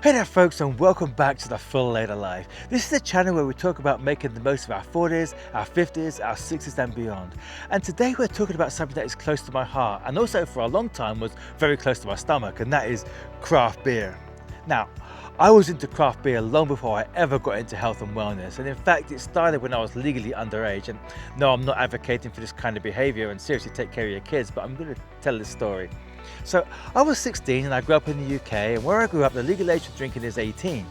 Hey there folks, and welcome back to the Full Later Life. This is a channel where we talk about making the most of our 40s, our 50s, our 60s and beyond. And today we're talking about something that is close to my heart and also for a long time was very close to my stomach, and that is craft beer. Now, I was into craft beer long before I ever got into health and wellness, and in fact it started when I was legally underage. And no, I'm not advocating for this kind of behavior, and seriously take care of your kids, but I'm going to tell this story. So I was 16 and I grew up in the UK, and where I grew up the legal age for drinking is 18.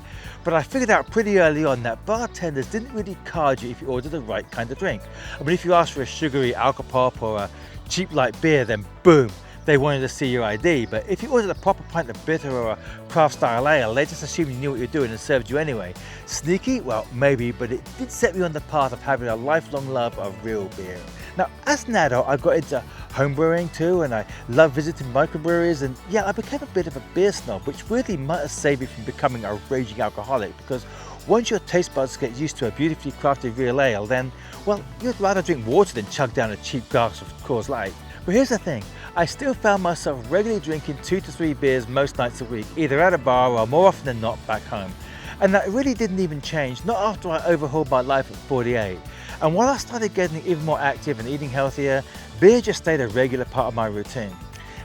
But I figured out pretty early on that bartenders didn't really card you if you ordered the right kind of drink. I mean, if you asked for a sugary alcopop or a cheap light beer, then boom, they wanted to see your ID. But if you ordered a proper pint of bitter or a craft style ale, they just assumed you knew what you were doing and served you anyway. Sneaky? Well, maybe, but it did set me on the path of having a lifelong love of real beer. Now, as an adult, I got into homebrewing too, and I love visiting microbreweries, and yeah, I became a bit of a beer snob, which weirdly might have saved me from becoming a raging alcoholic, because once your taste buds get used to a beautifully crafted real ale, then, well, you'd rather drink water than chug down a cheap glass of Coors Light. But here's the thing, I still found myself regularly drinking 2 to 3 beers most nights a week, either at a bar or more often than not back home. And that really didn't even change, not after I overhauled my life at 48. And while I started getting even more active and eating healthier, beer just stayed a regular part of my routine.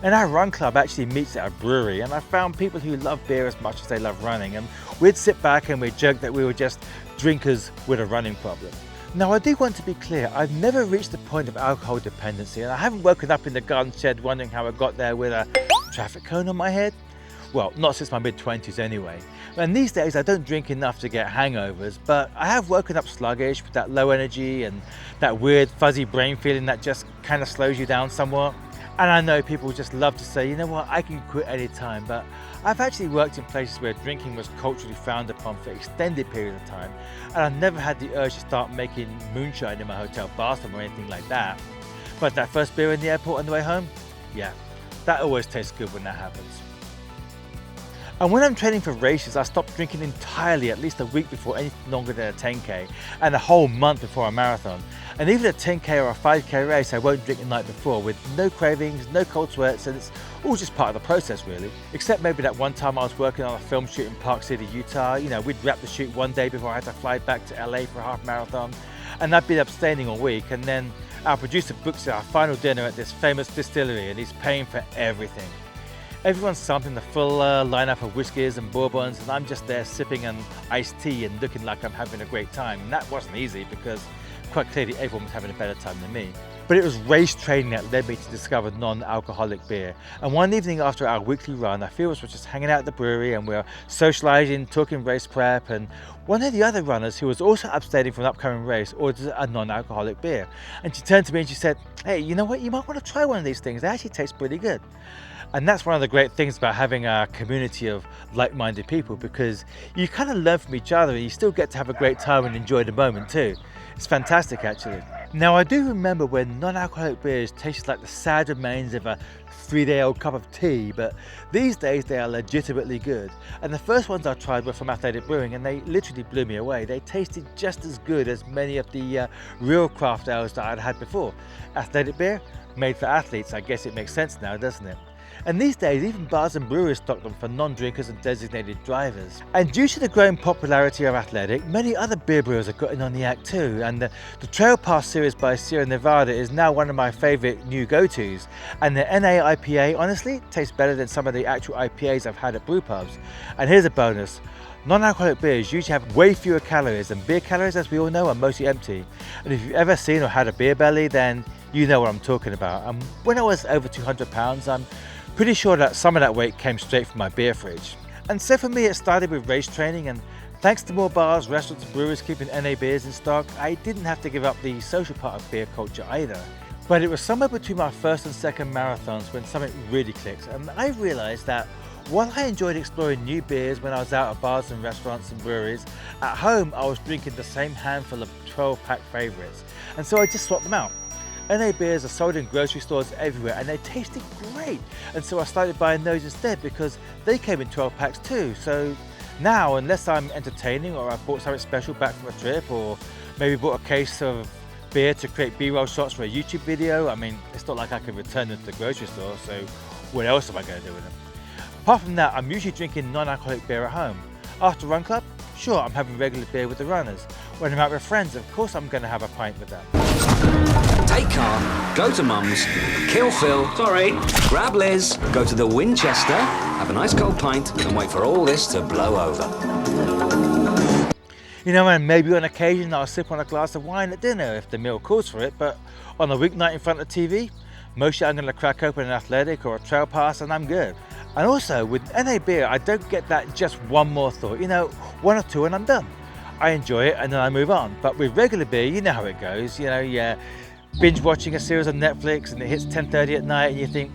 And our run club actually meets at a brewery, and I found people who love beer as much as they love running, and we'd sit back and we'd joke that we were just drinkers with a running problem. Now, I do want to be clear, I've never reached the point of alcohol dependency, and I haven't woken up in the garden shed wondering how I got there with a traffic cone on my head. Well, not since my mid-20s anyway. And these days I don't drink enough to get hangovers, but I have woken up sluggish with that low energy and that weird fuzzy brain feeling that just kind of slows you down somewhat. And I know people just love to say, you know what, I can quit any time, but I've actually worked in places where drinking was culturally frowned upon for extended periods of time, and I've never had the urge to start making moonshine in my hotel bathroom or anything like that. But that first beer in the airport on the way home, yeah, that always tastes good when that happens. And when I'm training for races, I stop drinking entirely at least a week before anything longer than a 10K, and a whole month before a marathon. And even a 10K or a 5K race, I won't drink the night before, with no cravings, no cold sweats, and it's all just part of the process really. Except maybe that one time I was working on a film shoot in Park City, Utah. You know, we'd wrap the shoot one day before I had to fly back to LA for a half marathon, and I'd been abstaining all week, and then our producer books our final dinner at this famous distillery, and he's paying for everything. Everyone's sampling the full lineup of whiskies and bourbons, and I'm just there sipping an iced tea and looking like I'm having a great time. And that wasn't easy because quite clearly everyone was having a better time than me. But it was race training that led me to discover non-alcoholic beer. And one evening after our weekly run, a few of us were just hanging out at the brewery and we were socializing, talking race prep, and one of the other runners, who was also abstaining from an upcoming race, ordered a non-alcoholic beer. And she turned to me and she said, "Hey, you know what, you might want to try one of these things, they actually taste pretty good." And that's one of the great things about having a community of like-minded people, because you kind of learn from each other and you still get to have a great time and enjoy the moment too. It's fantastic actually. Now, I do remember when non-alcoholic beers tasted like the sad remains of a 3-day-old cup of tea, but these days they are legitimately good. And the first ones I tried were from Athletic Brewing, and they literally blew me away. They tasted just as good as many of the real craft ales that I'd had before. Athletic beer, made for athletes, I guess it makes sense now, doesn't it? And these days, even bars and breweries stock them for non-drinkers and designated drivers. And due to the growing popularity of Athletic, many other beer brewers have gotten on the act too. And the Trail Pass series by Sierra Nevada is now one of my favorite new go-tos. And the NA IPA, honestly, tastes better than some of the actual IPAs I've had at brew pubs. And here's a bonus. Non-alcoholic beers usually have way fewer calories, and beer calories, as we all know, are mostly empty. And if you've ever seen or had a beer belly, then you know what I'm talking about. And when I was over 200 pounds, I'm pretty sure that some of that weight came straight from my beer fridge. And so for me, it started with race training, and thanks to more bars, restaurants and breweries keeping NA beers in stock, I didn't have to give up the social part of beer culture either. But it was somewhere between my first and second marathons when something really clicked, and I realized that while I enjoyed exploring new beers when I was out at bars and restaurants and breweries, at home I was drinking the same handful of 12-pack favorites, and so I just swapped them out. NA beers are sold in grocery stores everywhere, and they tasted great, and so I started buying those instead because they came in 12 packs too. So now, unless I'm entertaining or I bought something special back from a trip, or maybe bought a case of beer to create B-roll shots for a YouTube video, I mean, it's not like I can return them to the grocery store, so what else am I going to do with them? Apart from that, I'm usually drinking non-alcoholic beer at home. After run club, sure, I'm having regular beer with the runners. When I'm out with friends, of course I'm going to have a pint with them. Take car, go to Mum's, kill Phil, grab Liz, go to the Winchester, have a nice cold pint and wait for all this to blow over. You know, and maybe on occasion I'll sip on a glass of wine at dinner if the meal calls for it, but on a weeknight in front of TV, mostly I'm going to crack open an Athletic or a Trail Pass and I'm good. And also with NA beer, I don't get that just one more thought, you know, one or two and I'm done. I enjoy it and then I move on. But with regular beer, you know how it goes, you know, yeah. Binge watching a series on Netflix and it hits 10:30 at night and you think,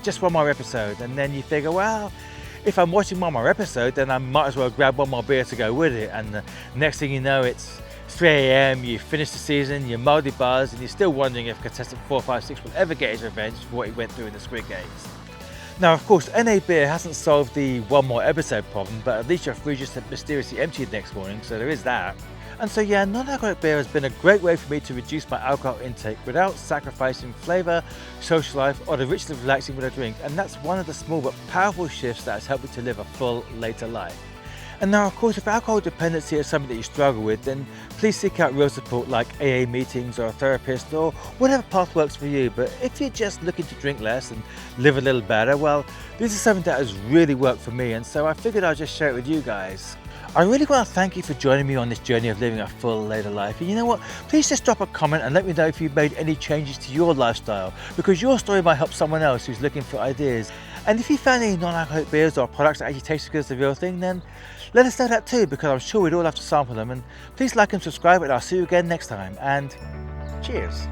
just one more episode. And then you figure, well, if I'm watching one more episode, then I might as well grab one more beer to go with it. And the next thing you know, it's 3 a.m, you finish the season, you're mildly buzzed, and you're still wondering if contestant 456 will ever get his revenge for what he went through in the Squid Games. Now, of course, NA beer hasn't solved the one more episode problem, but at least your fridge is mysteriously empty the next morning, so there is that. And so yeah, non-alcoholic beer has been a great way for me to reduce my alcohol intake without sacrificing flavour, social life or the richness of relaxing with a drink, and that's one of the small but powerful shifts that has helped me to live a full later life. And now of course, if alcohol dependency is something that you struggle with, then please seek out real support like AA meetings or a therapist or whatever path works for you. But if you're just looking to drink less and live a little better, well, this is something that has really worked for me, and so I figured I'll just share it with you guys. I really want to thank you for joining me on this journey of living a full later life. And you know what? Please just drop a comment and let me know if you've made any changes to your lifestyle, because your story might help someone else who's looking for ideas. And if you found any non-alcoholic beers or products that actually taste as good as the real thing, then let us know that too, because I'm sure we'd all have to sample them. And please like and subscribe, and I'll see you again next time. And cheers.